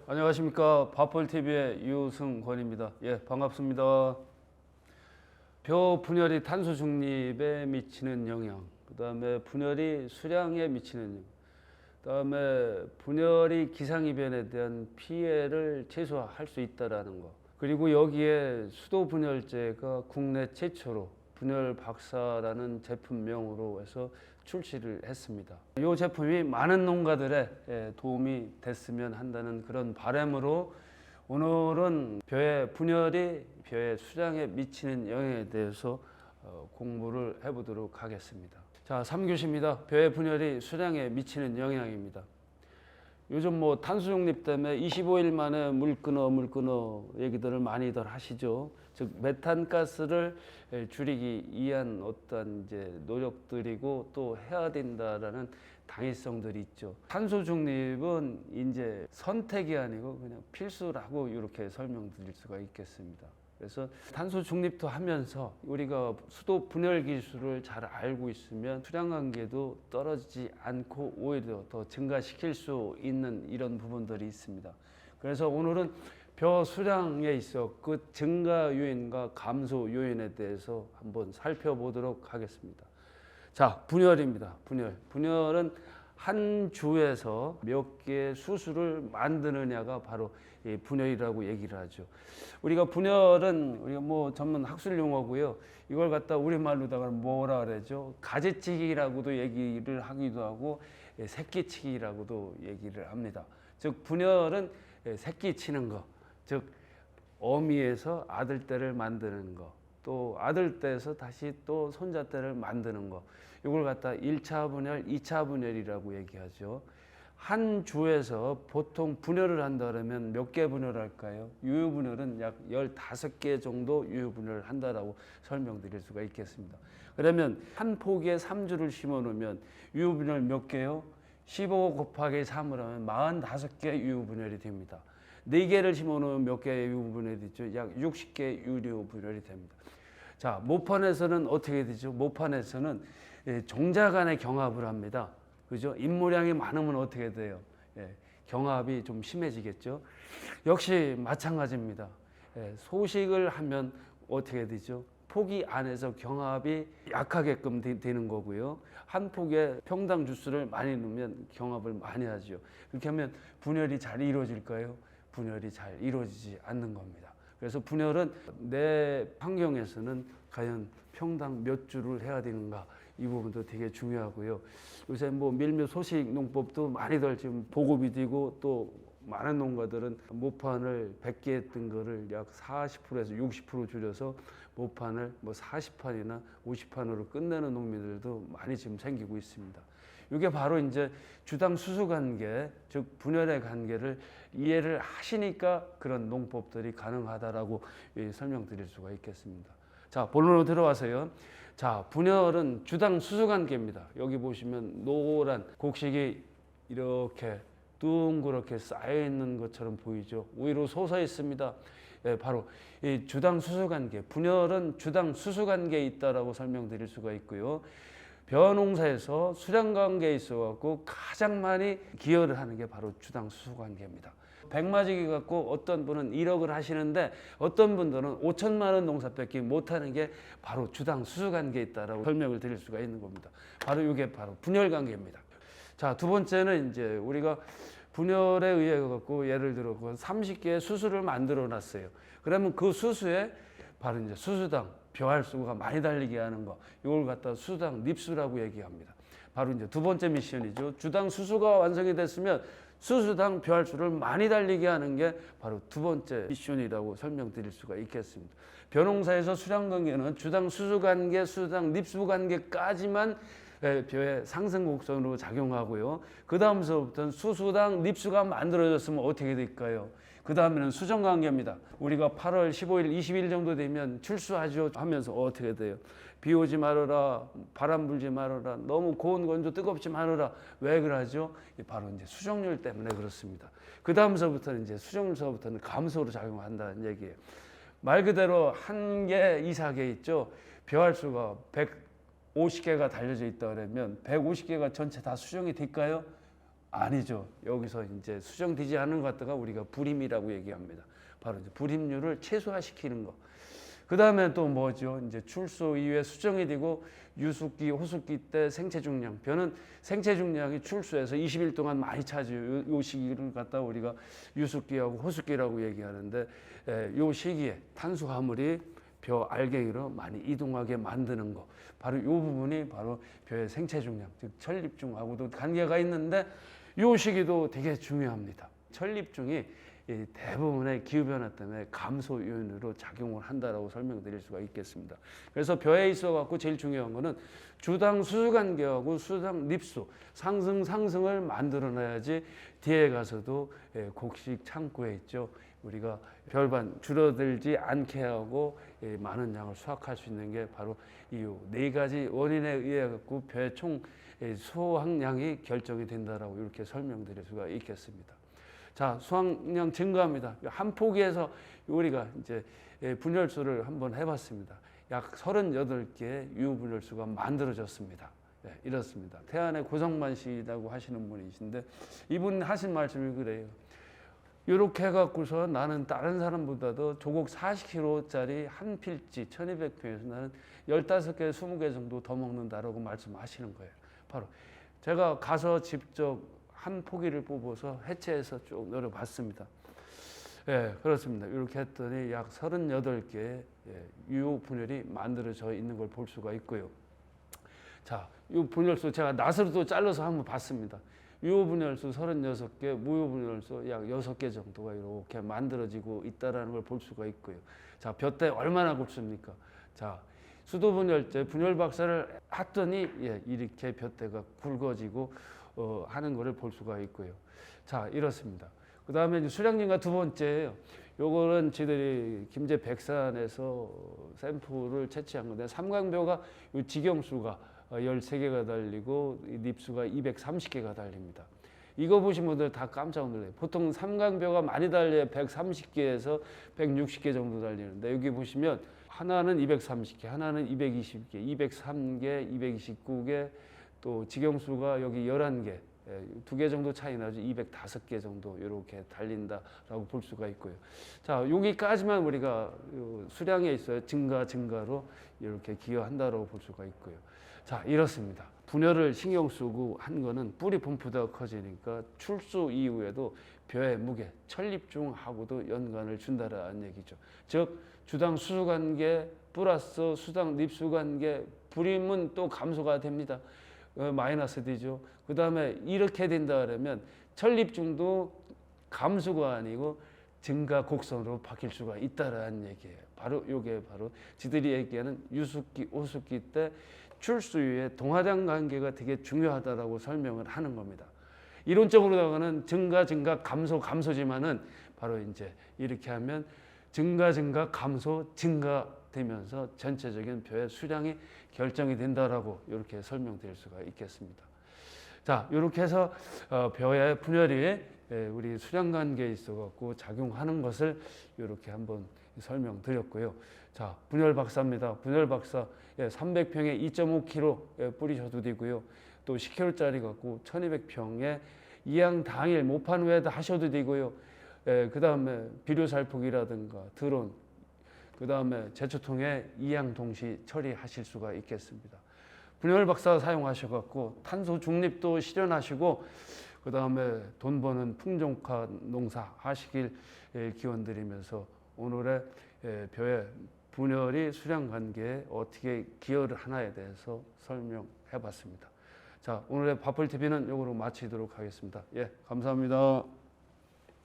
안녕하십니까. 바펄TV의 유승권입니다. 반갑습니다. 벼 분열이 탄소 중립에 미치는 영향, 그 다음에 분열이 수량에 미치는 영향, 그 다음에 분열이 기상이변에 대한 피해를 최소화할 수 있다는 거, 그리고 여기에 수도 분열제가 국내 최초로 분열 박사라는 제품명으로 해서 출시를 했습니다. 이 제품이 많은 농가들의 도움이 됐으면 한다는 그런 바람으로 오늘은 벼의 분열이 벼의 수량에 미치는 영향에 대해서 공부를 해보도록 하겠습니다. 자, 3교시입니다. 벼의 분열이 수량에 미치는 영향입니다. 요즘 탄소 중립 때문에 25일 만에 물 끊어 얘기들을 많이들 하시죠. 즉 메탄가스를 줄이기 위한 어떤 이제 노력들이고 또 해야 된다라는 당위성들이 있죠. 탄소 중립은 이제 선택이 아니고 그냥 필수라고 이렇게 설명드릴 수가 있겠습니다. 그래서 탄소 중립도 하면서 우리가 수도 분열 기술을 잘 알고 있으면 수량 관계도 떨어지지 않고 오히려 더 증가시킬 수 있는 이런 부분들이 있습니다. 그래서 오늘은 벼 수량에 있어 그 증가 요인과 감소 요인에 대해서 한번 살펴보도록 하겠습니다. 자, 분열입니다. 분열은 한 주에서 몇 개의 수수를 만드느냐가 바로 분열이라고 얘기를 하죠. 우리가 분열은 우리가 전문 학술 용어고요. 이걸 갖다 우리말로다가 뭐라 그러죠? 가지치기라고도 얘기를 하기도 하고 새끼치기라고도 얘기를 합니다. 즉 분열은 새끼치는 거, 즉 어미에서 아들떼를 만드는 거, 또 아들떼에서 다시 또 손자떼를 만드는 거, 이걸 갖다 1차 분열, 2차 분열이라고 얘기하죠. 한 주에서 보통 분열을 한다 그러면 몇 개 분열할까요? 유효분열은 약 15개 정도 유효분열을 한다라고 설명드릴 수가 있겠습니다. 그러면 한 포기에 3주를 심어 놓으면 유효분열 몇 개요? 15 곱하기 3을 하면 45개 유효분열이 됩니다. 4개를 심어 놓으면 몇 개의 유효분열이 있죠? 약 60개 유효분열이 됩니다. 자, 모판에서는 어떻게 되죠? 모판에서는 종자 간의 경합을 합니다. 그죠? 입모량이 많으면 어떻게 돼요? 경합이 좀 심해지겠죠? 역시 마찬가지입니다. 소식을 하면 어떻게 되죠? 포기 안에서 경합이 약하게끔 되는 거고요. 한 폭에 평당 주수를 많이 넣으면 경합을 많이 하죠. 그렇게 하면 분열이 잘 이루어질까요? 분열이 잘 이루어지지 않는 겁니다. 그래서 분열은 내 환경에서는 과연 평당 몇 주를 해야 되는가, 이 부분도 되게 중요하고요. 요새 밀묘 소식 농법도 많이들 지금 보급이 되고 또 많은 농가들은 모판을 100개 했던 거를 약 40%에서 60% 줄여서 모판을 40판이나 50판으로 끝내는 농민들도 많이 지금 생기고 있습니다. 이게 바로 이제 주당 수수 관계, 즉 분열의 관계를 이해를 하시니까 그런 농법들이 가능하다라고 설명드릴 수가 있겠습니다. 자, 본론으로 들어와서요. 자, 분열은 주당 수수 관계입니다. 여기 보시면 노란 곡식이 이렇게 둥그렇게 쌓여 있는 것처럼 보이죠. 위로 솟아 있습니다. 바로 이 주당 수수 관계, 분열은 주당 수수 관계에 있다라고 설명드릴 수가 있고요. 벼 농사에서 수량 관계에 있어 갖고 가장 많이 기여를 하는 게 바로 주당 수수 관계입니다. 100마지기 갖고 어떤 분은 1억을 하시는데 어떤 분들은 5천만 원 농사밖에 못하는 게 바로 주당 수수 관계에 있다라고 설명을 드릴 수가 있는 겁니다. 바로 이게 바로 분열 관계입니다. 자, 두 번째는 이제 우리가 분열에 의해 갖고 예를 들어 30개의 수수를 만들어 놨어요. 그러면 그 수수에 바로 이제 수수당 벼알수가 많이 달리게 하는 거, 이걸 갖다 수수당 닙수라고 얘기합니다. 바로 이제 두 번째 미션이죠. 주당 수수가 완성이 됐으면 수수당 벼알수를 많이 달리게 하는 게 바로 두 번째 미션이라고 설명드릴 수가 있겠습니다. 벼농사에서 수량 관계는 주당 수수 관계, 수수당 닙수 관계까지만 벼의 상승 곡선으로 작용하고요. 그 다음서부터는 수수당 닙수가 만들어졌으면 어떻게 될까요? 그 다음에는 수정 관계입니다. 우리가 8월 15일, 20일 정도 되면 출수하죠 하면서 어떻게 돼요? 비 오지 말아라, 바람 불지 말아라, 너무 고온 건조 뜨겁지 말아라. 왜 그러죠? 바로 이제 수정률 때문에 그렇습니다. 그 다음서부터는 이제 수정률서부터는 감소로 작용한다는 얘기예요. 말 그대로 한 개, 이사개 있죠. 벼알수가 150개가 달려져 있다 그러면 150개가 전체 다 수정이 될까요? 아니죠. 여기서 이제 수정되지 않은 것 갖다가 우리가 불임이라고 얘기합니다. 바로 이제 불임률을 최소화시키는 거. 그 다음에 또 뭐죠? 이제 출소 이후에 수정이 되고 유숙기, 호숙기 때 생체 중량. 벼는 생체 중량이 출소해서 20일 동안 많이 차지요. 요 시기를 갖다 우리가 유숙기하고 호숙기라고 얘기하는데, 요 시기에 탄수 화물이 벼 알갱이로 많이 이동하게 만드는 거. 바로 요 부분이 바로 벼의 생체 중량, 즉 천립중하고도 관계가 있는데, 요 시기도 되게 중요합니다. 천립중이 대부분의 기후변화 때문에 감소 요인으로 작용을 한다라고 설명드릴 수가 있겠습니다. 그래서 벼에 있어갖고 제일 중요한 거는 주당 수수관계하고 수당 립수 상승을 만들어놔야지 뒤에 가서도 곡식 창고에 있죠. 우리가 별반 줄어들지 않게 하고 많은 양을 수확할 수 있는 게 바로 이 네 가지 원인에 의해 갖고 벼의 총 수확량이 결정이 된다라고 이렇게 설명드릴 수가 있겠습니다. 자, 수확량 증가합니다. 한 포기에서 우리가 이제 분열수를 한번 해봤습니다. 약 38개의 유분열수가 만들어졌습니다. 네, 이렇습니다. 태안의 고성만 씨라고 하시는 분이신데 이분 하신 말씀이 그래요. 이렇게 해갖고서 나는 다른 사람보다도 조곡 40kg짜리 한 필지 1200평에서 나는 15개, 20개 정도 더 먹는다라고 말씀하시는 거예요. 바로 제가 가서 직접 한 포기를 뽑아서 해체해서 쭉 노려봤습니다. 예, 그렇습니다. 이렇게 했더니 약 38개의 유효 분열이 만들어져 있는 걸 볼 수가 있고요. 자, 이 분열수 제가 낫으로도 잘라서 한번 봤습니다. 유효 분열수 36개, 무효 분열수 약 6개 정도가 이렇게 만들어지고 있다는 걸 볼 수가 있고요. 자, 벼대 얼마나 굵습니까? 자, 수도 분열제 분열 박사를 했더니 이렇게 벼대가 굵어지고 하는 것을 볼 수가 있고요. 자, 이렇습니다. 그 다음에 수량진과 두 번째예요. 요거는 저희들이 김제 백산에서 샘플을 채취한 건데 삼강벼가 요 직영수가 13개가 달리고 립수가 230개가 달립니다. 이거 보신 분들 다 깜짝 놀라요. 보통 삼강벼가 많이 달려야 130개에서 160개 정도 달리는데 여기 보시면 하나는 230개, 하나는 220개, 203개, 229개, 또 직영수가 여기 11개, 2개 정도 차이 나죠. 205개 정도 이렇게 달린다라고 볼 수가 있고요. 자, 여기까지만 우리가 수량에 있어요. 증가로 이렇게 기여한다라고 볼 수가 있고요. 자, 이렇습니다. 분열을 신경 쓰고 한 거는 뿌리 분포가 커지니까 출소 이후에도 벼의 무게, 천립중하고도 연관을 준다라는 얘기죠. 즉 주당 수수관계 플러스 수당 립수관계 불임은 또 감소가 됩니다. 마이너스 되죠. 그 다음에 이렇게 된다 그러면 천립중도 감소가 아니고 증가 곡선으로 바뀔 수가 있다라는 얘기예요. 바로 이게 바로 지들이 얘기하는 유숙기, 오숙기 때 출수 이후에 동화장 관계가 되게 중요하다라고 설명을 하는 겁니다. 이론적으로다가는 증가, 감소지만은 바로 이제 이렇게 하면 증가, 감소, 증가되면서 전체적인 벼의 수량이 결정이 된다라고 이렇게 설명드릴 수가 있겠습니다. 자, 이렇게 해서 벼의 분열이 우리 수량 관계에 있어 갖고 작용하는 것을 이렇게 한번 설명드렸고요. 자, 분열 박사입니다. 분열 박사 300평에 2.5kg 뿌리셔도 되고요. 또 10kg짜리 갖고 1200평에 이양 당일 모판 후에도 하셔도 되고요. 그 다음에 비료 살포기라든가 드론, 그 다음에 제초통에 이양 동시 처리하실 수가 있겠습니다. 분열 박사 사용하셔갖고 탄소 중립도 실현하시고, 그 다음에 돈 버는 풍족한 농사 하시길 기원드리면서 오늘의 벼의 분열이 수량 관계에 어떻게 기여를 하나에 대해서 설명해 봤습니다. 자, 오늘의 밥풀TV는 이거로 마치도록 하겠습니다. 예, 감사합니다.